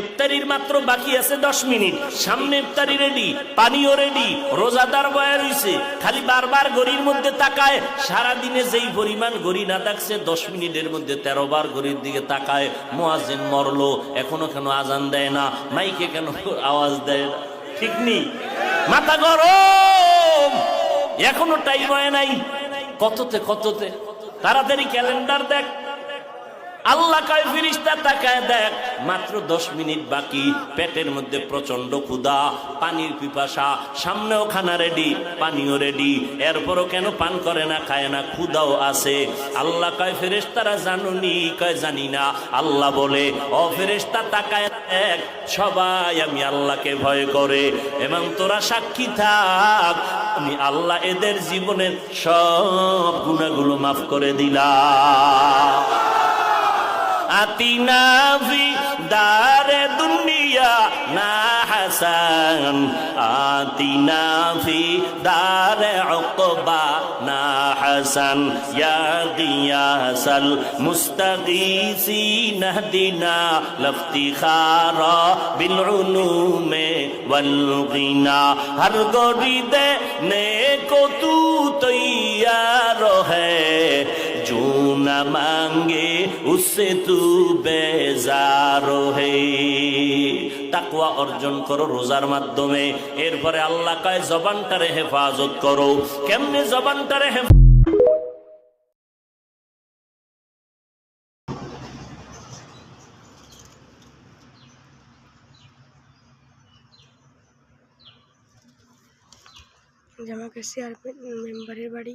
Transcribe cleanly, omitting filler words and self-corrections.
ইফতারির মাত্র বাকি আছে 10 মিনিট, সামনে ইফতারি রেডি, পানিও রেডি, রোজাদার বয়া রইছে, খালি বারবার ঘড়ির মধ্যে তাকায়। সারা দিনে যেই পরিমাণ ঘড়ি না দেখছে 10 মিনিটের মধ্যে 13 বার ঘড়ির দিকে তাকায়। মুয়াজ্জিন মরলো, এখনো কেন আজান দেয় না, মাইকে কেন আওয়াজ দেয় না? ঠিক নেই, মাথা গরম, এখনো টাইম হয় নাই। কততে কততে তাড়াতাড়ি ক্যালেন্ডার দেখ। আল্লাহ কয় ফেরেশতা তাকায় দেখ, মাত্র 10 মিনিট বাকি, পেটের মধ্যে প্রচন্ড ক্ষুধা, পানির পিপাসা, সামনেও খানা রেডি, পানিও রেডি, এরপরও কেন পান করে না, খায় না, ক্ষুধাও আছে। আল্লাহ কয় ফেরেশতারা জানুনি? কয় জানি না। আল্লাহ বলে, ও ফেরেশতা তাকায় দেখ, সবাই আমি আল্লাহকে ভয় করে, এবং তোরা সাক্ষী থাক, আমি আল্লাহ এদের জীবনের সব গুনাহগুলো মাফ করে দিলাম। আতিনা ফি দারে দুনিয়া না হাসান, আতিনা ফি দারে উকবা না হাসান, ইয়া গিয়াসাল মুস্তাগীসিন হদিনা লফতিখারা বিল উলুমে ওয়াল গিনা, হর গরি দে নেকো তু তৈয়ার হ্যায়, जो न मांगे उससे तू बेजार है। তাকওয়া অর্জন করো রোজার মাধ্যমে। এরপরে আল্লাহ কয় জবানটারে হেফাজত করো। কেমনে জবানটারে জামা কাছে আর মেম্বারের বাড়ি।